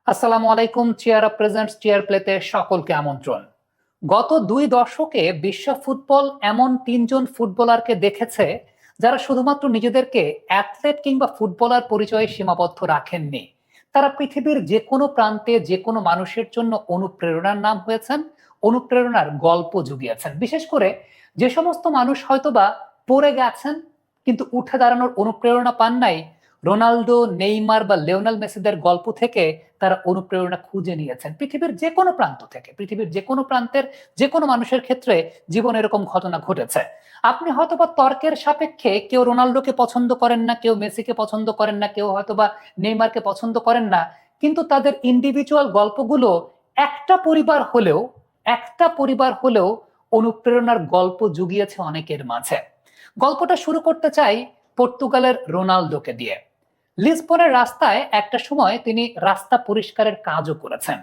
আসসালামু আলাইকুম। Chair up presents chair প্লেতে সকলকে আমন্ত্রণ। গত 2 দশকে বিশ্ব ফুটবল এমন 3 জন ফুটবলারকে দেখেছে যারা শুধুমাত্র নিজেদেরকে অ্যাথলেট কিংবা ফুটবলার পরিচয়ে সীমাবদ্ধ রাখেননি। তারা পৃথিবীর যে কোনো প্রান্তে যে কোনো মানুষের জন্য অনুপ্রেরণার নাম হয়েছেন, অনুপ্রেরণার গল্প জুগিয়েছেন। বিশেষ করে যে সমস্ত মানুষ হয়তোবা পড়ে গেছেন কিন্তু উঠে দাঁড়ানোর অনুপ্রেরণা পান নাই, রোনালদো, নেইমার বা লিওনেল মেসিদের গল্প থেকে তারা অনুপ্রেরণা খুঁজে নিয়েছেন। পৃথিবীর যে কোনো প্রান্ত থেকে, পৃথিবীর যে কোনো প্রান্তের যে কোনো মানুষের ক্ষেত্রে জীবনে এরকম ঘটনা ঘটেছে। আপনি হয়তোবা তর্কের সাপেক্ষে কেউ রোনালদোকে পছন্দ করেন না, কেউ মেসিকে পছন্দ করেন না, কেউ হয়তোবা নেইমারকে পছন্দ করেন না, কিন্তু তাদের ইন্ডিভিজুয়াল গল্পগুলো একটা পরিবার হলেও একটা পরিবার হলেও অনুপ্রেরণার গল্প জুগিয়েছে অনেকের মাঝে। গল্পটা শুরু করতে চাই পর্তুগালের রোনালদোকে দিয়ে। লিসবনের রাস্তায় একটা সময় তিনি রাস্তা পরিষ্কারের কাজও করেছেন।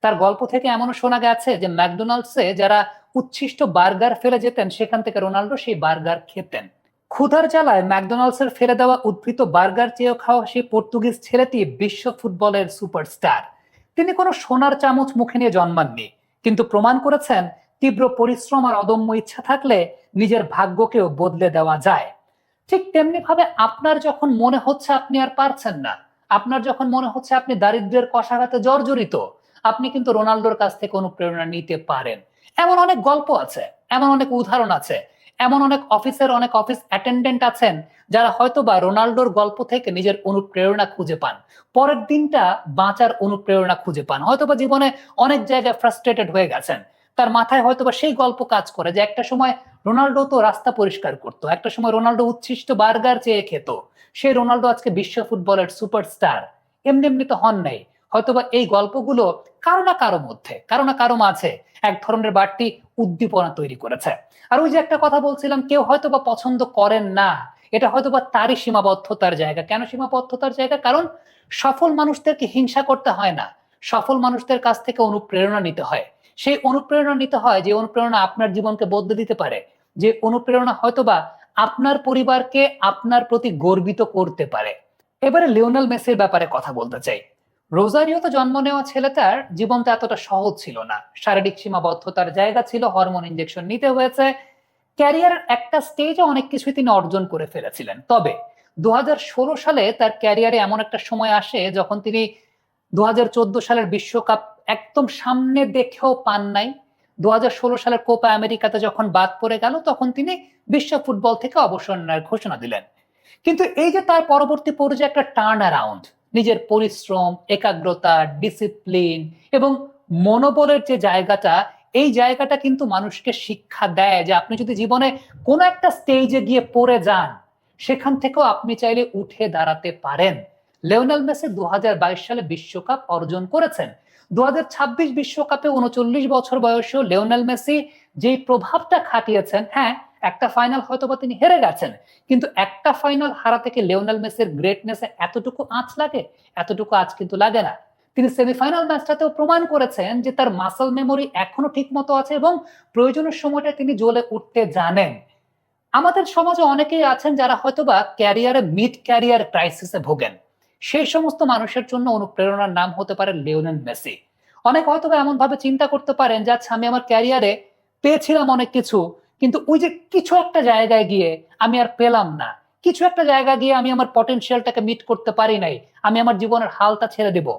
তার গল্প থেকে এমনও শোনা গেছে যে ম্যাকডোনাল্ডসে যারা উচ্ছিষ্ট বার্গার ফেলে যেতেন সেখান থেকে রোনাল্ডো সেই বার্গার খেতেন। ক্ষুধার জ্বালায় ম্যাকডোনাল্ডসের ফেলে দেওয়া উদ্ধৃত বার্গার চেয়েও খাওয়া সেই পর্তুগিজ ছেলেটি বিশ্ব ফুটবলের সুপারস্টার। তিনি কোনো সোনার চামচ মুখে নিয়ে জন্মাননি, কিন্তু প্রমাণ করেছেন তীব্র পরিশ্রম আর অদম্য ইচ্ছা থাকলে নিজের ভাগ্যকেও বদলে দেওয়া যায়। ঠিক তেমনি ভাবে আপনার যখন মনে হচ্ছে আপনি আর পারছেন না, আপনার যখন মনে হচ্ছে আপনি দারিদ্র্যের কষাঘাতে জর্জরিত, আপনি কিন্তু রোনাল্ডোর কাছ থেকে অনুপ্রেরণা নিতে পারেন। এমন অনেক গল্প আছে, এমন অনেক উদাহরণ আছে, এমন অনেক অফিস অ্যাটেন্ডেন্ট আছেন যারা হয়তোবা রোনাল্ডোর গল্প থেকে নিজের অনুপ্রেরণা খুঁজে পান, পরের দিনটা বাঁচার অনুপ্রেরণা খুঁজে পান। হয়তোবা জীবনে অনেক জায়গায় ফ্রাস্ট্রেটেড হয়ে গেছেন, তার মাথায় হয়তোবা সেই গল্প কাজ করে যে একটা সময় রোনাল্ডো তো রাস্তা পরিষ্কার করতো, একটা সময় রোনাল্ডো উচ্ছিষ্ট বার্গার চেয়ে খেত, সেই রোনাল্ডো আজকে বিশ্ব ফুটবলের সুপারস্টার। এমনি এমনি তো হন নাই। হয়তোবা এই গল্পগুলো কারো না কারো মধ্যে, কারো না কারো মাঝে এক ধরনের বাড়তি উদ্দীপনা তৈরি করেছে। আর ওই যে একটা কথা বলছিলাম, কেউ হয়তোবা পছন্দ করেন না, এটা হয়তোবা তারই সীমাবদ্ধতার জায়গা। কেন সীমাবদ্ধতার জায়গা? কারণ সফল মানুষদেরকে হিংসা করতে হয় না, সফল মানুষদের কাছ থেকে অনুপ্রেরণা নিতে হয়। সেই অনুপ্রেরণা নিতে হয় যে অনুপ্রেরণা আপনার জীবনকে বদলে দিতে পারে, যে অনুপ্রেরণা হয়তোবা আপনার পরিবারকে আপনার প্রতি গর্বিত করতে পারে। এবারে লিওনেল মেসির ব্যাপারে কথা বলতে চাই। রোজারিওতে জন্ম নেওয়া ছেলেটার জীবনটা এতটা সহজ ছিল না। শারীরিক সীমাবদ্ধতার জায়গা ছিল, হরমোন ইনজেকশন নিতে হয়েছে। ক্যারিয়ারের একটা স্টেজে অনেক কিছুই তিনি অর্জন করে ফেলেছিলেন। তবে 2016 সালে তার ক্যারিয়ারে এমন একটা সময় আসে যখন তিনি 2014 সালের বিশ্বকাপ একদম সামনে দেখেও পান নাই। 2016 সালের কোপা আমেরিকাতে যখন বাদ পড়ে গেল তখন তিনি বিশ্ব ফুটবল থেকে অবসর নেওয়ার ঘোষণা দিলেন। কিন্তু এই যে তার পরবর্তী পর্যায়ে একটা টার্ন অ্যারাউন্ড, নিজের পরিশ্রম, একাগ্রতা, ডিসিপ্লিন এবং মনোবলের যে জায়গাটা, এই জায়গাটা কিন্তু মানুষকে শিক্ষা দেয় যে আপনি যদি জীবনে কোনো একটা স্টেজে গিয়ে পড়ে যান, সেখান থেকেও আপনি চাইলে উঠে দাঁড়াতে পারেন। লিওনেল মেসি 2022 সালে বিশ্বকাপ অর্জন করেছেন। 2026 বিশ্বকাপে 39 বছর বয়সেও লিওনেল মেসি যেই প্রভাবটা খাটিয়েছেন, হ্যাঁ একটা ফাইনাল হয়তোবা তিনি হেরে গেছেন, কিন্তু একটা ফাইনাল হারা থেকে লিওনেল মেসির গ্রেটনেসে এতটুকু আঁচ লাগে? এতটুকু আঁচ কিন্তু লাগে না। তিনি সেমিফাইনাল ম্যাচটাতেও প্রমাণ করেছেন যে তার মাসল মেমোরি এখনো ঠিক মতো আছে এবং প্রয়োজনের সময়টা তিনি জ্বলে উঠতে জানেন। আমাদের সমাজে অনেকেই আছেন যারা হয়তোবা ক্যারিয়ারে মিড ক্যারিয়ার ক্রাইসিসে ভোগেন। সেই সমস্ত মানুষের জন্য অনুপ্রেরণার নাম হতে পারে লিওনেল মেসি। অনেক হয়তোবা এমন ভাবে চিন্তা করতে পারেন যে আচ্ছা, আমি আমার ক্যারিয়ারে পেয়েছিলাম অনেক কিছু, কিন্তু ওই যে কিছু একটা জায়গায় গিয়ে আমি আর পেলাম না, কিছু একটা জায়গায় গিয়ে আমি আমার পটেনশিয়ালটাকে মিট করতে পারি নাই, আমি আমার জীবনের হালটা ছেড়ে দেব।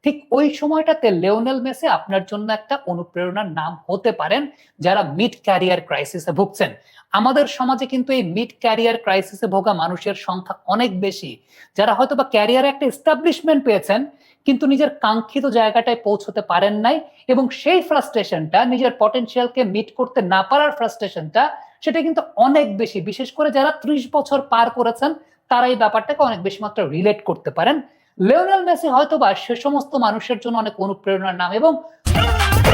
ঠিক ওই সময়টাতে লিওনেল মেসি আপনার জন্য একটা অনুপ্রেরণার নাম হতে পারেন যারা মিড ক্যারিয়ার ক্রাইসিসে ভুগছেন। আমাদের সমাজে কিন্তু এই মিড ক্যারিয়ার ক্রাইসিসে ভোগা মানুষের সংখ্যা অনেক বেশি, যারা হয়তো বা ক্যারিয়ারে একটা এস্টাবলিশমেন্ট পেয়েছেন কিন্তু নিজের কাঙ্ক্ষিত জায়গাটায় পৌঁছতে পারেন নাই, এবং সেই ফ্রাস্ট্রেশনটা, নিজের পটেনশিয়ালকে মিট করতে না পারার ফ্রাস্ট্রেশনটা, সেটা কিন্তু অনেক বেশি। বিশেষ করে যারা 30 বছর পার করেছেন তারা এই ব্যাপারটাকে অনেক বেশি মাত্রা রিলেট করতে পারেন। লিওনেল মেসি হয়তোবা সে সমস্ত মানুষের জন্য অনেক অনুপ্রেরণার নাম। এবং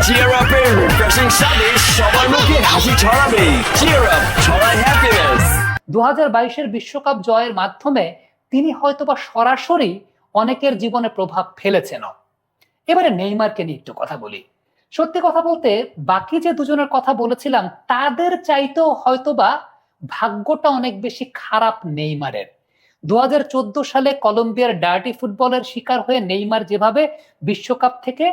Cheer up এর রিফ্রেশিং সাথে সবার মুখে হাসি ছড়াবে। Cheer up ছড়ায় হ্যাপিনেস। 2022-এর বিশ্বকাপ জয়ের মাধ্যমে তিনি হয়তোবা সরাসরি অনেকের জীবনে প্রভাব ফেলেছেন। এবারে নেইমারকে নিয়ে একটু কথা বলি। সত্যি কথা বলতে বাকি যে দুজনের কথা বলেছিলাম তাদের চাইতেও হয়তোবা ভাগ্যটা অনেক বেশি খারাপ নেইমারের। 2014 সালে কলম্বিয়ার ডার্টি ফুটবলের শিকার হয়ে নেইমার যেভাবে বিশ্বকাপ থেকে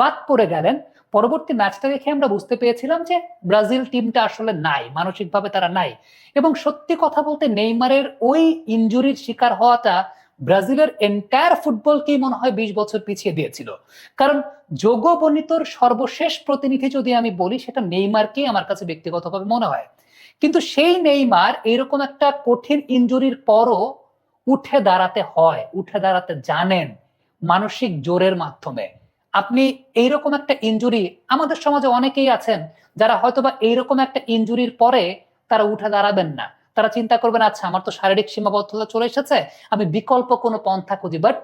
বাদ পড়ে গেলেন, পরবর্তী ম্যাচটা দেখে আমরা বুঝতে পেরেছিলাম যে ব্রাজিল টিমটা আসলে নাই, মানসিকভাবে তারা নাই। এবং সত্যি কথা বলতে নেইমারের ওই ইনজুরির শিকার হওয়াটা ব্রাজিলের এন্টায়ার ফুটবলকেই মনে হয় 20 বছর পিছিয়ে দিয়েছিল। কারণ যোগ বনিতর সর্বশেষ প্রতিনিধি যদি আমি বলি, সেটা নেইমারকেই আমার কাছে ব্যক্তিগতভাবে মনে হয়। কিন্তু সেই নেইমার এরকম একটা কঠিন ইনজুরির পরও উঠে দাঁড়াতে হয়, উঠে দাঁড়াতে জানেন মানসিক জোরের মাধ্যমে। আপনি এইরকম একটা ইনজুরি, আমাদের সমাজে অনেকেই আছেন যারা হয়তোবা এইরকম একটা ইনজুরির পরে তারা উঠে দাঁড়াবেন না। তারা চিন্তা করবেন, আচ্ছা আমার তো শারীরিক সীমাবদ্ধতা চলে এসেছে, আমি বিকল্প কোনো পন্থা খুঁজি। বাট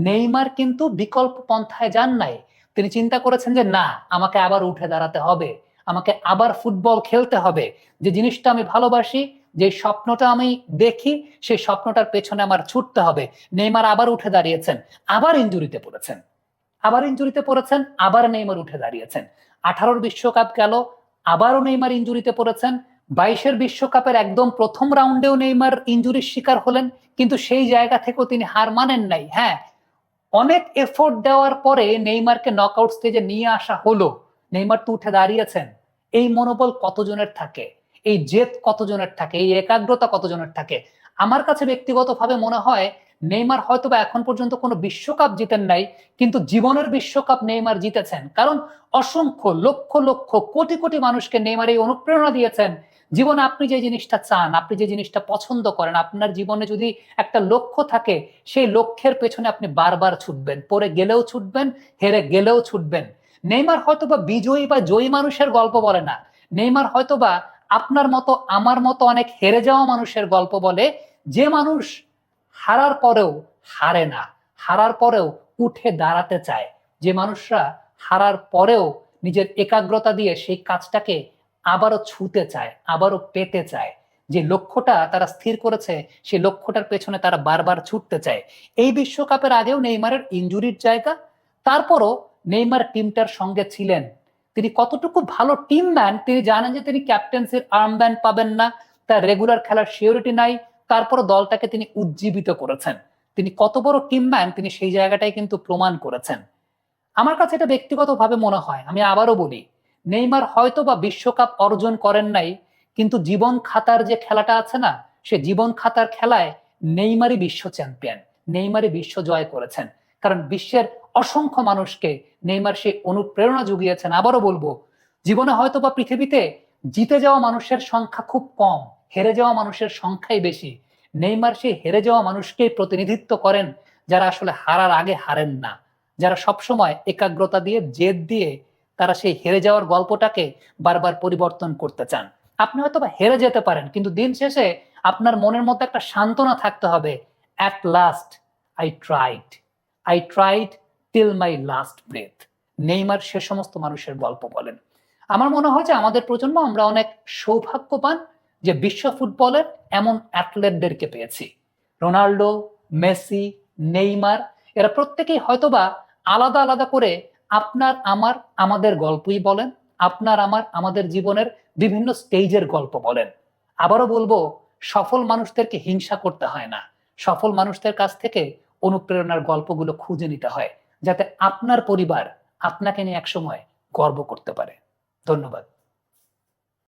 নেইমার কিন্তু বিকল্প পন্থায় যান নাই। তিনি চিন্তা করেছেন যে না, আমাকে আবার উঠে দাঁড়াতে হবে, আমাকে আবার ফুটবল খেলতে হবে। যে জিনিসটা আমি ভালোবাসি, যে স্বপ্নটা আমি দেখি, সেই স্বপ্নটার পেছনে আমার ছুটতে হবে। নেইমার আবার উঠে দাঁড়িয়েছেন, আবার ইনজুরিতে পড়েছেন, আবার নেইমার উঠে দাঁড়িয়েছেন। 18 বিশ্বকাপ গেল, আবারও নেইমার ইনজুরিতে পড়েছেন। 22 বিশ্বকাপের একদম প্রথম রাউন্ডেও নেইমার ইনজুরির শিকার হলেন, কিন্তু সেই জায়গা থেকেও তিনি হার মানেন নাই। হ্যাঁ, অনেক এফোর্ট দেওয়ার পরে নেইমারকে নকআউট স্টেজে নিয়ে আসা হলো, নেইমার তো উঠে দাঁড়িয়েছেন। এই মনোবল কতজনের থাকে, এই জেদ কতজনের থাকে, এই একাগ্রতা কতজনের থাকে? আমার কাছে ব্যক্তিগতভাবে মনে হয় নেইমার হয়তোবা এখন পর্যন্ত কোনো বিশ্বকাপ জিতেন নাই, কিন্তু জীবনের বিশ্বকাপ নেইমার জিতেছেন। কারণ অসংখ্য লক্ষ লক্ষ কোটি কোটি মানুষকে নেইমার এই অনুপ্রেরণা দিয়েছেন। জীবনে আপনি যে জিনিসটা চান, আপনি যে জিনিসটা পছন্দ করেন, আপনার জীবনে যদি একটা লক্ষ্য থাকে, সেই লক্ষ্যের পেছনে আপনি বারবার ছুটবেন, পড়ে গেলেও ছুটবেন, হেরে গেলেও ছুটবেন। নেইমার হয়তোবা বিজয়ী বা জয়ী মানুষের গল্প বলে না, নেইমার হয়তোবা আপনার মতো আমার মতো অনেক হেরে যাওয়া মানুষের গল্প বলে, যে মানুষ হারার পরেও হারে না, হারার পরেও উঠে দাঁড়াতে চায়, যে মানুষরা হারার পরেও নিজের একাগ্রতা দিয়ে সেই কাজটাকে আবারও ছুঁতে চায়, আবারও পেতে চায়। যে লক্ষ্যটা তারা স্থির করেছে, সেই লক্ষ্যটার পেছনে তারা বারবার ছুটতে চায়। এই বিশ্বকাপের আগেও নেইমারের ইনজুরির জায়গা, তারপরও নেইমার টিমটার সঙ্গে ছিলেন। তিনি কতটুকু ভালো টিম ম্যান তিনি জানেন যে তিনি ক্যাপ্টেন্সির আর্মব্যান্ড পাবেন না, তার রেগুলার খেলার সিওরিটি নাই, তারপরও দলটাকে তিনি উজ্জীবিত করেছেন। তিনি কত বড় টিম ম্যান তিনি সেই জায়গাটাই কিন্তু প্রমাণ করেছেন। আমার কাছে এটা ব্যক্তিগতভাবে মনে হয়, আমি আবারও বলি, নেইমার হয়তো বা বিশ্বকাপ অর্জন করেন নাই, কিন্তু জীবন খাতার যে খেলাটা আছে না, সে জীবন খাতার খেলায় নেইমারই বিশ্ব চ্যাম্পিয়ন, নেইমারই বিশ্ব জয় করেছেন। কারণ বিশ্বের অসংখ্য মানুষকে নেইমার সে অনুপ্রেরণা জুগিয়েছেন। আবারও বলবো, জীবনে হয়তো বা পৃথিবীতে জিতে যাওয়া মানুষের সংখ্যা খুব কম, হেরে যাওয়া মানুষের সংখ্যাই বেশি। নেইমার সেই হেরে যাওয়া মানুষকেই প্রতিনিধিত্ব করেন, যারা আসলে হারার আগে হারেন না, যারা সবসময় একাগ্রতা দিয়ে, জেদ দিয়ে তারা সেই হেরে যাওয়ার গল্পটাকে বারবার পরিবর্তন করতে চান। আপনি হয়তো বা হেরে যেতে পারেন, কিন্তু দিন শেষে আপনার মনের মধ্যে একটা সান্ত্বনা থাকতে হবে, at last I tried till my last breath. Neymar সে সমস্ত মানুষের গল্প বলেন। আমার মনে হয় যে আমাদের প্রজন্ম আমরা অনেক সৌভাগ্যবান যে বিশ্ব ফুটবলের এমন অ্যাথলেটদেরকে পেয়েছি। রোনাল্ডো, মেসি, নেইমার, এরা প্রত্যেকেই হয়তোবা আলাদা আলাদা করে আপনার আমার আমাদের গল্পই বলেন, আপনার আমার আমাদের জীবনের বিভিন্ন স্টেজের গল্প বলেন। আবারও বলবো, সফল মানুষদেরকে হিংসা করতে হয় না, সফল মানুষদের কাছ থেকে অনুপ্রেরণার গল্পগুলো খুঁজে নিতে হয়, যাতে আপনার পরিবার আপনাকে নিয়ে একসময় গর্ব করতে পারে। ধন্যবাদ।